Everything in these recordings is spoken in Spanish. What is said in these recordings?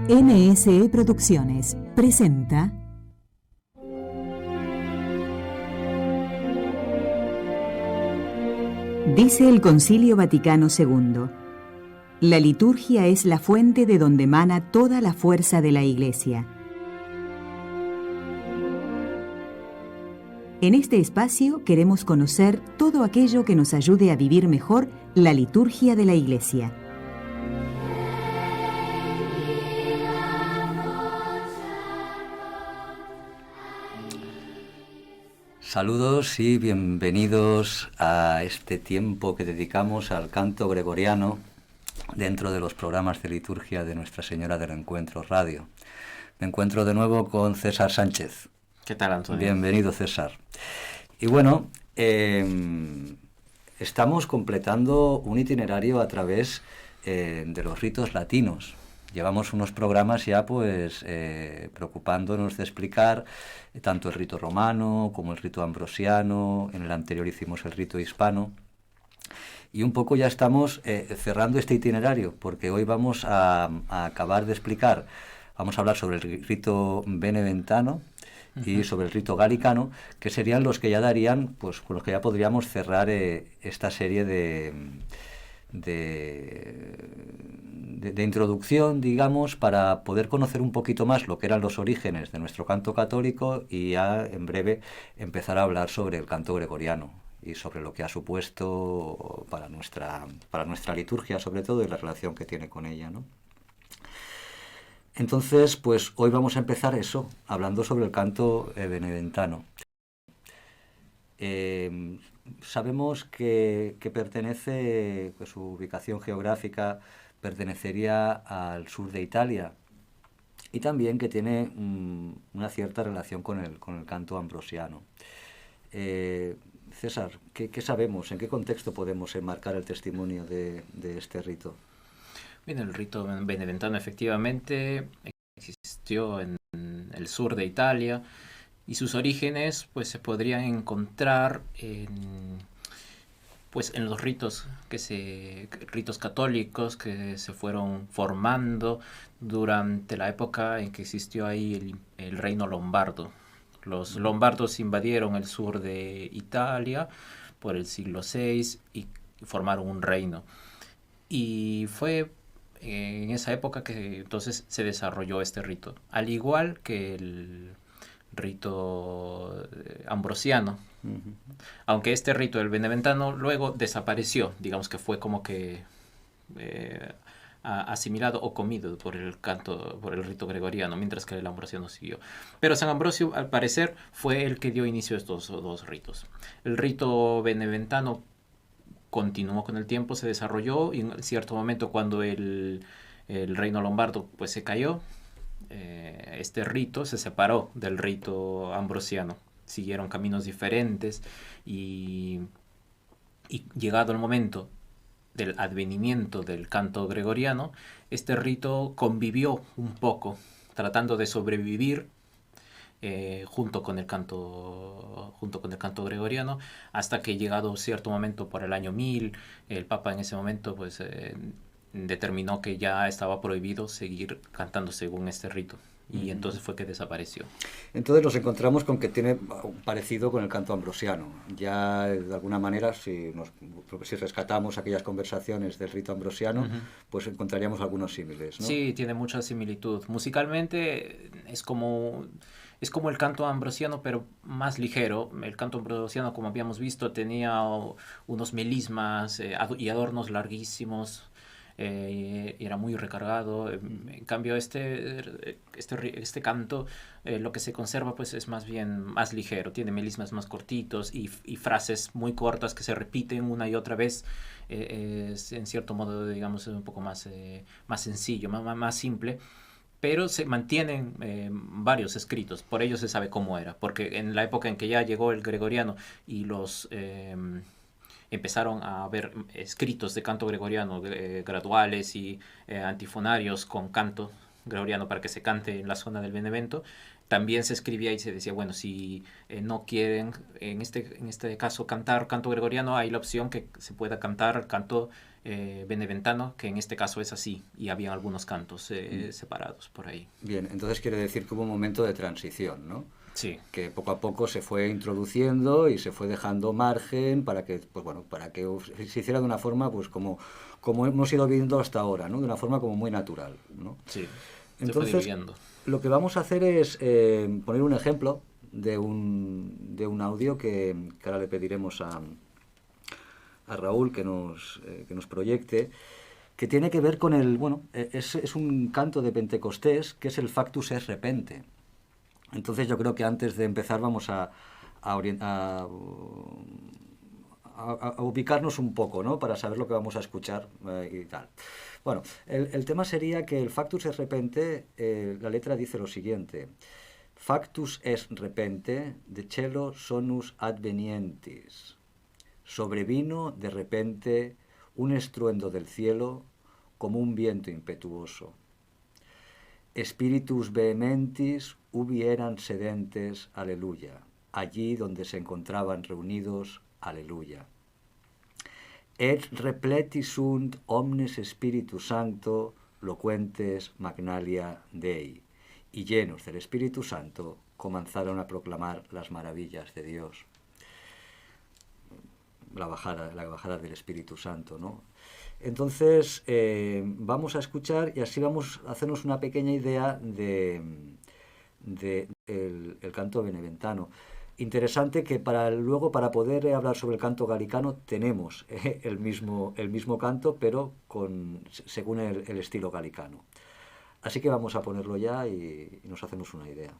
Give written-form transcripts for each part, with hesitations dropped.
NSE Producciones presenta Dice el Concilio Vaticano II: la liturgia es la fuente de donde emana toda la fuerza de la Iglesia. En este espacio queremos conocer todo aquello que nos ayude a vivir mejor la liturgia de la Iglesia. Saludos y bienvenidos a este tiempo que dedicamos al canto gregoriano dentro de los programas de liturgia de Nuestra Señora del Encuentro Radio. Me encuentro de nuevo con César Sánchez. ¿Qué tal, Antonio? Bienvenido, César. Y bueno, estamos completando un itinerario a través de los ritos latinos. Llevamos unos programas ya pues preocupándonos de explicar tanto el rito romano como el rito ambrosiano. En el anterior hicimos el rito hispano. Y un poco ya estamos cerrando este itinerario, porque hoy vamos a acabar de explicar, vamos a hablar sobre el rito beneventano y sobre el rito galicano, que serían los que ya darían, pues con los que ya podríamos cerrar esta serie de introducción, digamos, para poder conocer un poquito más lo que eran los orígenes de nuestro canto católico y ya en breve empezar a hablar sobre el canto gregoriano y sobre lo que ha supuesto para nuestra liturgia, sobre todo, y la relación que tiene con ella, ¿no? Entonces, pues hoy vamos a empezar eso, hablando sobre el canto beneventano. Sabemos que pertenece, que su ubicación geográfica pertenecería al sur de Italia y también que tiene una cierta relación con el canto ambrosiano. César, ¿qué sabemos? ¿En qué contexto podemos enmarcar el testimonio de este rito? Bien, el rito beneventano efectivamente existió en el sur de Italia y sus orígenes pues se podrían encontrar en los ritos ritos católicos que se fueron formando durante la época en que existió ahí el reino lombardo. Los lombardos invadieron el sur de Italia por el siglo VI y formaron un reino. Y fue en esa época que entonces se desarrolló este rito, al igual que el rito ambrosiano. Aunque este rito, el beneventano, luego desapareció, digamos que fue como que asimilado o comido por el rito gregoriano, mientras que el ambrosiano siguió. Pero San Ambrosio, al parecer, fue el que dio inicio a estos dos ritos. El rito beneventano continuó con el tiempo, se desarrolló y en cierto momento cuando el reino lombardo pues se cayó, este rito se separó del rito ambrosiano. Siguieron caminos diferentes y llegado el momento del advenimiento del canto gregoriano, este rito convivió un poco, tratando de sobrevivir junto con el canto gregoriano, hasta que llegado cierto momento por el año 1000, el Papa en ese momento pues determinó que ya estaba prohibido seguir cantando según este rito. Y entonces fue que desapareció. Entonces nos encontramos con que tiene un parecido con el canto ambrosiano. Ya de alguna manera, si rescatamos aquellas conversaciones del rito ambrosiano, pues encontraríamos algunos símiles, ¿no? Sí, tiene mucha similitud. Musicalmente es como el canto ambrosiano, pero más ligero. El canto ambrosiano, como habíamos visto, tenía unos melismas y adornos larguísimos. Era muy recargado. En cambio este canto lo que se conserva pues es más bien más ligero, tiene melismas más cortitos y frases muy cortas que se repiten una y otra vez. Es en cierto modo, digamos, un poco más sencillo, más simple, pero se mantienen varios escritos. Por ello se sabe cómo era, porque en la época en que ya llegó el gregoriano y los empezaron a haber escritos de canto gregoriano, graduales y antifonarios con canto gregoriano para que se cante en la zona del Benevento. También se escribía y se decía, bueno, si no quieren en este caso cantar canto gregoriano, hay la opción que se pueda cantar canto beneventano, que en este caso es así, y había algunos cantos separados por ahí. Bien, entonces quiere decir que hubo un momento de transición, ¿no? Sí. Que poco a poco se fue introduciendo y se fue dejando margen para que, pues bueno, para que se hiciera de una forma, pues como hemos ido viviendo hasta ahora, ¿no? De una forma como muy natural, ¿no? Sí. Entonces, lo que vamos a hacer es poner un ejemplo de un audio que ahora le pediremos a Raúl que nos proyecte, que tiene que ver con el, bueno, es un canto de Pentecostés, que es el Factus es repente. Entonces yo creo que antes de empezar vamos a ubicarnos un poco, ¿no? Para saber lo que vamos a escuchar y tal. Bueno, el tema sería que el Factus es repente, la letra dice lo siguiente: Factus es repente, de cielo sonus advenientis. Sobrevino de repente un estruendo del cielo como un viento impetuoso. Spiritus vehementis ubi eran sedentes, aleluya, allí donde se encontraban reunidos, aleluya. Et repleti sunt omnes Spiritus Sancto, locuentes magnalia Dei. Y llenos del Espíritu Santo, comenzaron a proclamar las maravillas de Dios. La bajada del Espíritu Santo, ¿no? Entonces, vamos a escuchar y así vamos a hacernos una pequeña idea de el canto beneventano. Interesante que luego para poder hablar sobre el canto galicano tenemos el mismo canto, pero según el estilo galicano. Así que vamos a ponerlo ya y nos hacemos una idea.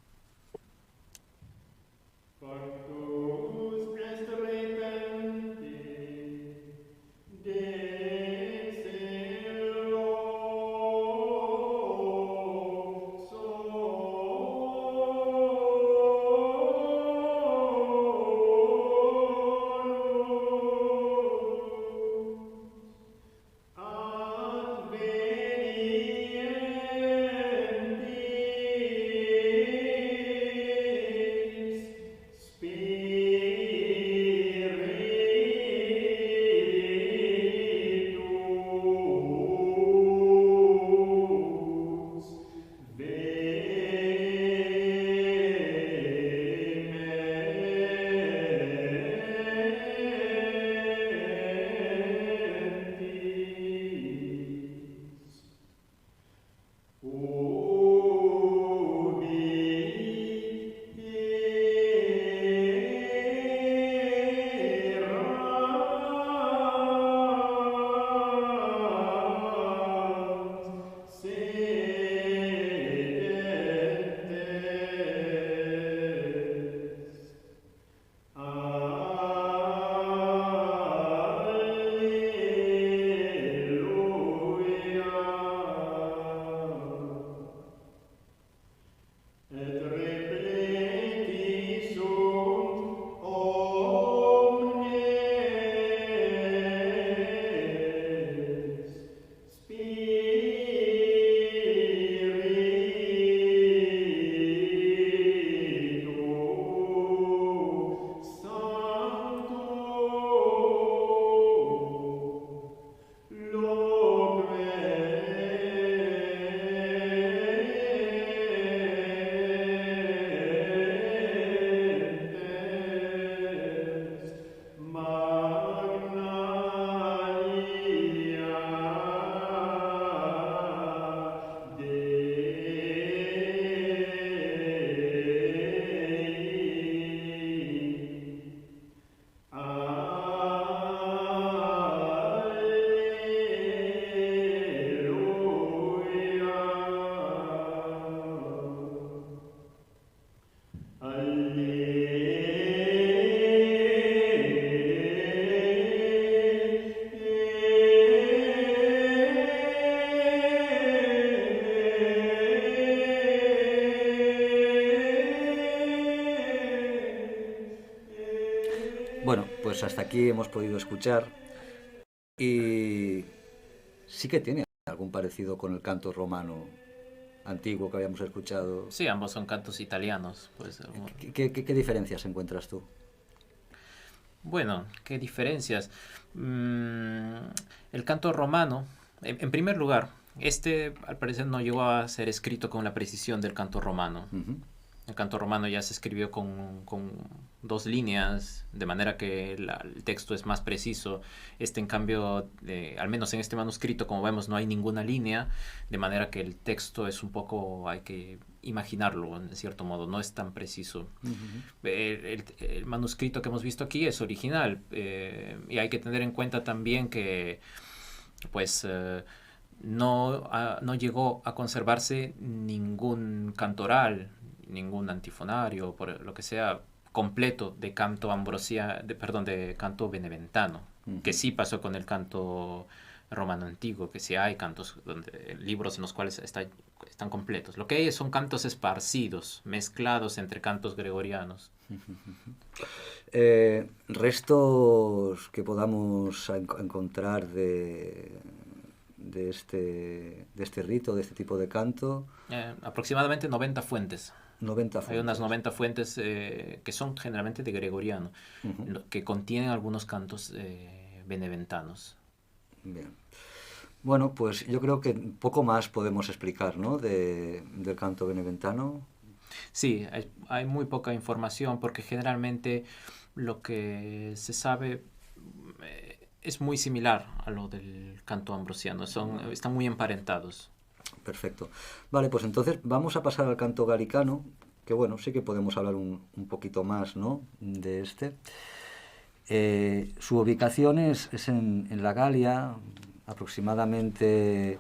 Bueno, pues hasta aquí hemos podido escuchar y sí que tiene algún parecido con el canto romano antiguo que habíamos escuchado. Sí, ambos son cantos italianos. Pues, ¿Qué diferencias encuentras tú? Bueno, ¿qué diferencias? Mm, el canto romano, en primer lugar, al parecer no llegó a ser escrito con la precisión del canto romano. Ujú. El canto romano ya se escribió con 2 líneas, de manera que el texto es más preciso. En cambio, al menos en este manuscrito, como vemos, no hay ninguna línea, de manera que el texto es un poco, hay que imaginarlo, en cierto modo, no es tan preciso. Ujú. El manuscrito que hemos visto aquí es original, y hay que tener en cuenta también que, pues, no llegó a conservarse ningún cantoral, ningún antifonario, por lo que sea, completo de canto de canto beneventano, que Ujú. sí pasó con el canto romano antiguo, que sí hay cantos, libros en los cuales están completos. Lo que hay son cantos esparcidos, mezclados entre cantos gregorianos. Restos que podamos encontrar de este rito, de este tipo de canto, Aproximadamente 90 fuentes. 90 Hay unas fuentes. 90 fuentes que son generalmente de gregoriano, Ujú. que contienen algunos cantos beneventanos. Bien. Bueno, pues yo creo que poco más podemos explicar, ¿no? Del canto beneventano. Sí, hay muy poca información porque generalmente lo que se sabe es muy similar a lo del canto ambrosiano, están muy emparentados. Perfecto. Vale, pues entonces vamos a pasar al canto galicano, que bueno, sí que podemos hablar un poquito más, ¿no? De este. Su ubicación es en la Galia, aproximadamente.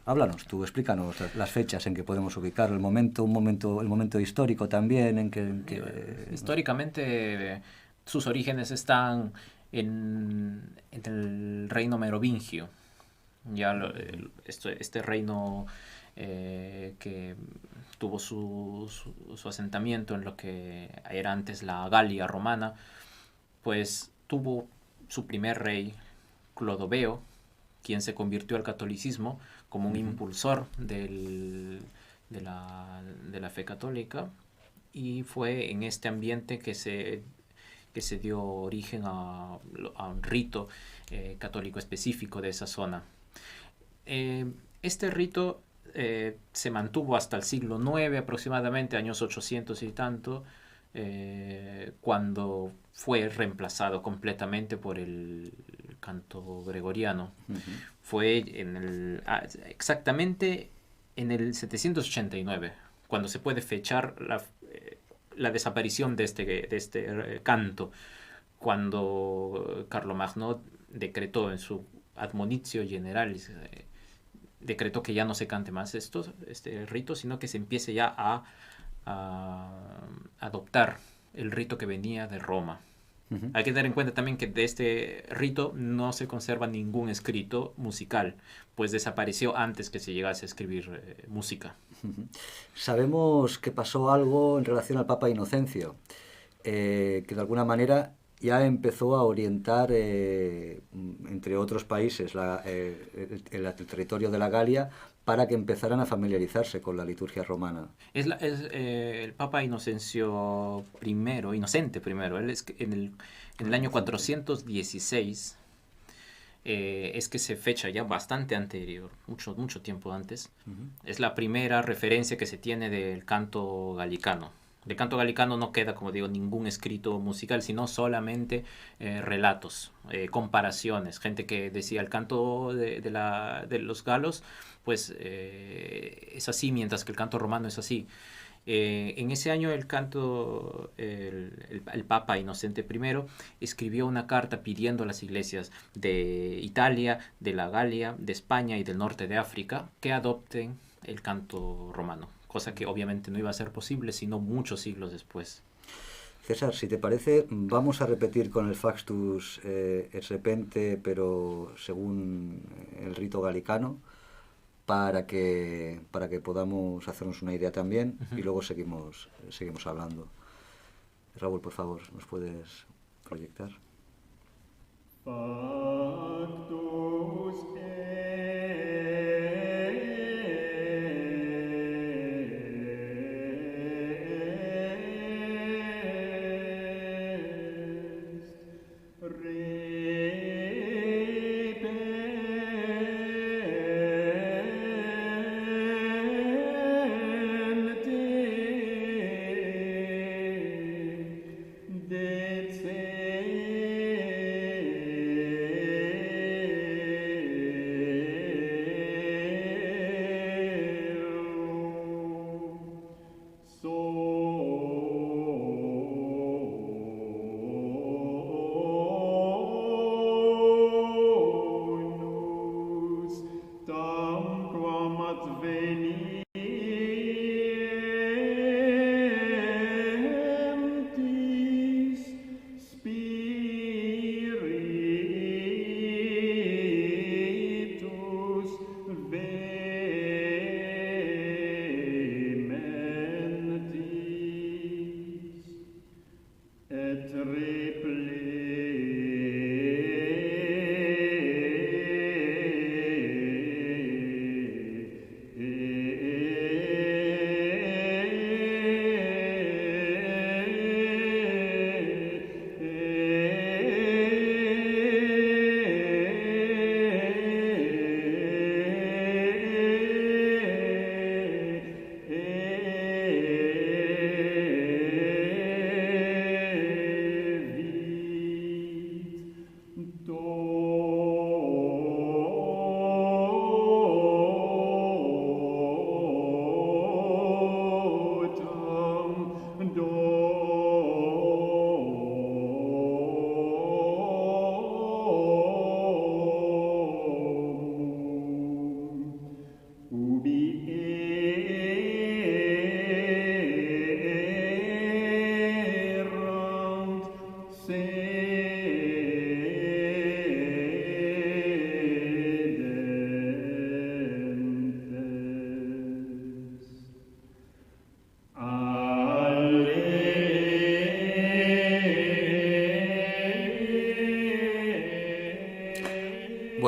Háblanos tú, explícanos las fechas en que podemos ubicar el momento histórico también Históricamente, sus orígenes están en el reino merovingio. Este reino que tuvo su asentamiento en lo que era antes la Galia romana, pues tuvo su primer rey, Clodoveo, quien se convirtió al catolicismo como un impulsor de la fe católica, y fue en este ambiente que se dio origen a un rito católico específico de esa zona. Este rito se mantuvo hasta el siglo IX, aproximadamente años 800 y tanto, cuando fue reemplazado completamente por el canto gregoriano. Fue exactamente en el 789, cuando se puede fechar la desaparición de este canto, cuando Carlomagno decretó en su Admonitio Generalis, decretó que ya no se cante más este rito, sino que se empiece ya a adoptar el rito que venía de Roma. Ujú. Hay que tener en cuenta también que de este rito no se conserva ningún escrito musical, pues desapareció antes que se llegase a escribir música. Sabemos que pasó algo en relación al Papa Inocencio, que de alguna manera ya empezó a orientar, entre otros países, el territorio de la Galia para que empezaran a familiarizarse con la liturgia romana. El Papa Inocente primero, él es en el año 416, es que se fecha ya bastante anterior, mucho tiempo antes. Es la primera referencia que se tiene del canto galicano. Del canto galicano no queda, como digo, ningún escrito musical, sino solamente relatos, comparaciones. Gente que decía el canto de los galos, pues es así, mientras que el canto romano es así. En ese año el Papa Inocente I escribió una carta pidiendo a las iglesias de Italia, de la Galia, de España y del norte de África que adopten el canto romano, cosa que obviamente no iba a ser posible sino muchos siglos después. César, si te parece, vamos a repetir con el Factus et Repente, pero según el rito galicano, para que podamos hacernos una idea también y luego seguimos hablando. Raúl, por favor, ¿nos puedes proyectar? Factus est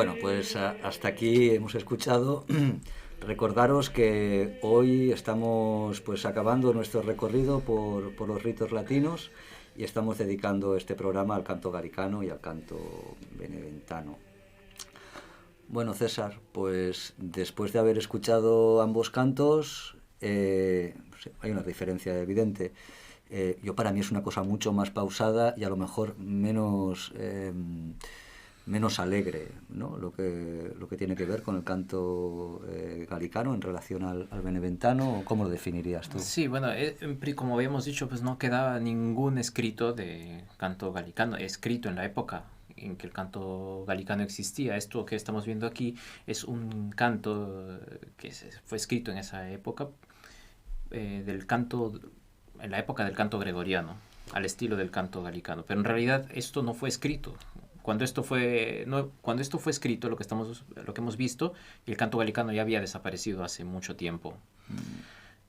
Bueno, pues hasta aquí hemos escuchado. Recordaros que hoy estamos pues acabando nuestro recorrido por los ritos latinos y estamos dedicando este programa al canto galicano y al canto beneventano. Bueno, César, pues después de haber escuchado ambos cantos, hay una diferencia evidente. Para mí es una cosa mucho más pausada y a lo mejor menos alegre, ¿no? Lo que tiene que ver con el canto galicano en relación al beneventano. ¿Cómo lo definirías tú? Sí, bueno, como habíamos dicho, pues no quedaba ningún escrito de canto galicano escrito en la época en que el canto galicano existía. Esto que estamos viendo aquí es un canto que fue escrito en esa época, en la época del canto gregoriano, al estilo del canto galicano. Pero en realidad esto no fue escrito. Cuando esto fue escrito, lo que hemos visto, el canto galicano ya había desaparecido hace mucho tiempo.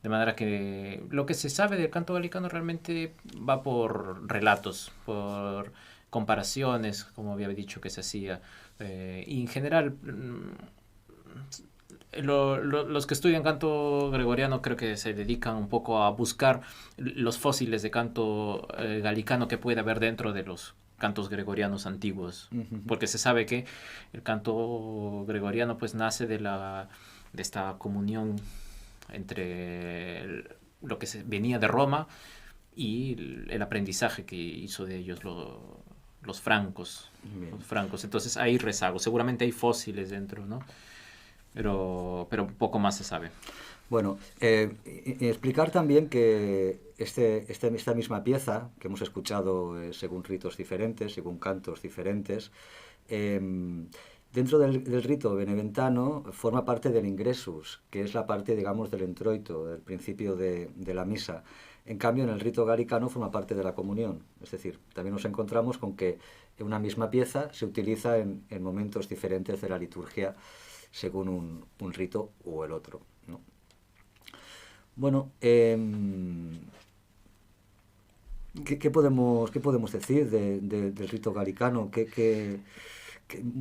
De manera que lo que se sabe del canto galicano realmente va por relatos, por comparaciones, como había dicho que se hacía. Y en general, los que estudian canto gregoriano creo que se dedican un poco a buscar los fósiles de canto galicano que puede haber dentro de los cantos gregorianos antiguos, porque se sabe que el canto gregoriano pues nace de esta comunión entre lo que venía de Roma y el aprendizaje que hizo de ellos los francos. Entonces hay rezagos, seguramente hay fósiles dentro, ¿no? Pero poco más se sabe. Bueno, explicar también que esta misma pieza que hemos escuchado según ritos diferentes, según cantos diferentes, dentro del rito beneventano forma parte del ingressus, que es la parte, digamos, del introito, del principio de la misa. En cambio, en el rito galicano forma parte de la comunión. Es decir, también nos encontramos con que una misma pieza se utiliza en momentos diferentes de la liturgia según un rito o el otro, ¿no? Bueno, ¿qué podemos decir del rito galicano?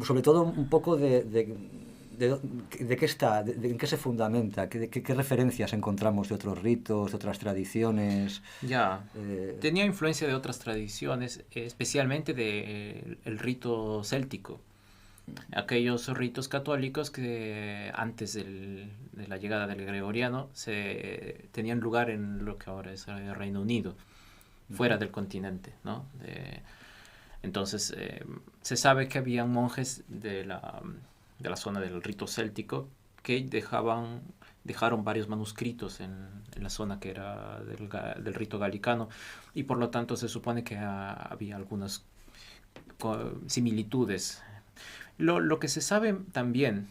Sobre todo un poco de qué está, en qué se fundamenta, qué referencias encontramos de otros ritos, de otras tradiciones. Tenía influencia de otras tradiciones, especialmente del rito céltico. Aquellos ritos católicos que antes de la llegada del gregoriano tenían lugar en lo que ahora es el Reino Unido, fuera del continente, ¿no? Entonces se sabe que habían monjes de la zona del rito céltico que dejaron varios manuscritos en la zona que era del rito galicano, y por lo tanto se supone que había algunas similitudes. Lo que se sabe también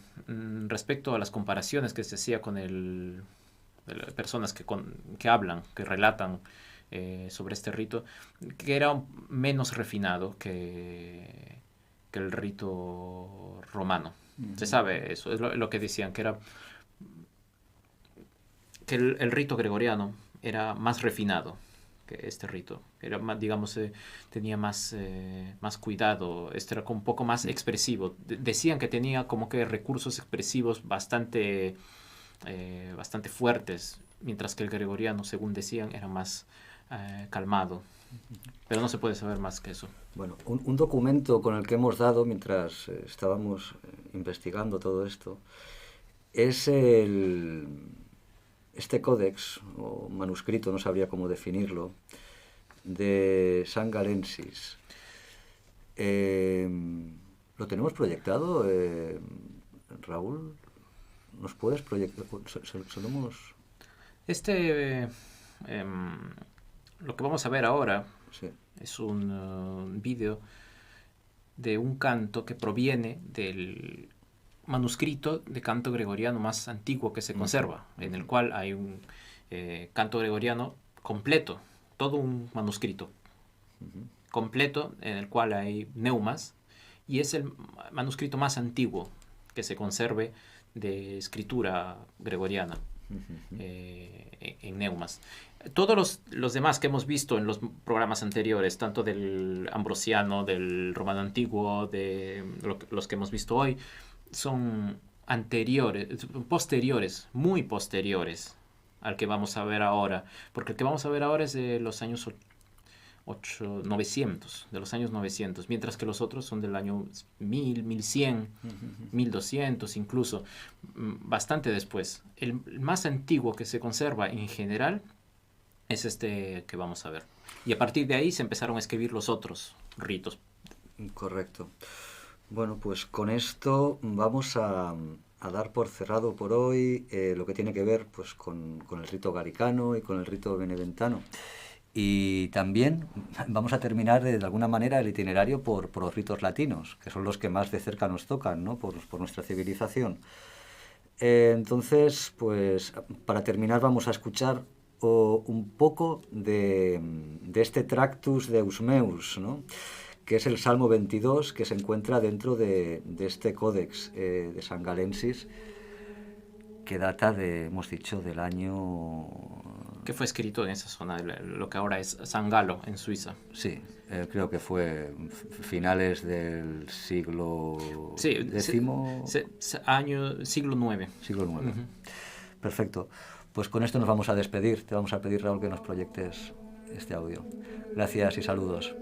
respecto a las comparaciones que se hacía con de las personas que hablan, que relatan sobre este rito, que era menos refinado que el rito romano. Se sabe eso, es lo que decían, que el rito gregoriano era más refinado que este rito. Era más, digamos, tenía más cuidado, era un poco más expresivo. Decían que tenía como que recursos expresivos bastante fuertes, mientras que el gregoriano, según decían, era más calmado. Pero no se puede saber más que eso. Bueno, un documento con el que hemos dado mientras estábamos investigando todo esto es este códex o manuscrito, no sabría cómo definirlo, de San Galensis. ¿Lo tenemos proyectado, Raúl? ¿Nos puedes proyectar? Lo que vamos a ver ahora sí. Es un vídeo de un canto que proviene del manuscrito de canto gregoriano más antiguo que se conserva, en el cual hay un canto gregoriano completo, todo un manuscrito completo en el cual hay neumas, y es el manuscrito más antiguo que se conserve de escritura gregoriana. en neumas. Todos los demás que hemos visto en los programas anteriores, tanto del ambrosiano, del romano antiguo, de los que hemos visto hoy, son posteriores, muy posteriores al que vamos a ver ahora, porque el que vamos a ver ahora es de los años 900, de los años 900, mientras que los otros son del año 1000, 1100, 1200 incluso, bastante después. El más antiguo que se conserva en general es este que vamos a ver. Y a partir de ahí se empezaron a escribir los otros ritos. Correcto. Bueno, pues con esto vamos a dar por cerrado por hoy lo que tiene que ver pues con el rito garicano y con el rito beneventano. Y también vamos a terminar de alguna manera el itinerario por los ritos latinos, que son los que más de cerca nos tocan, ¿no? por nuestra civilización. Entonces, pues para terminar vamos a escuchar un poco de este Tractus Deus Meus, ¿no? Que es el Salmo 22 que se encuentra dentro de este códex de San Galensis, que data hemos dicho, del año... Que fue escrito en esa zona, lo que ahora es San Galo, en Suiza. Sí, creo que fue finales del siglo X. Siglo IX. Siglo IX. Perfecto. Pues con esto nos vamos a despedir. Te vamos a pedir, Raúl, que nos proyectes este audio. Gracias y saludos.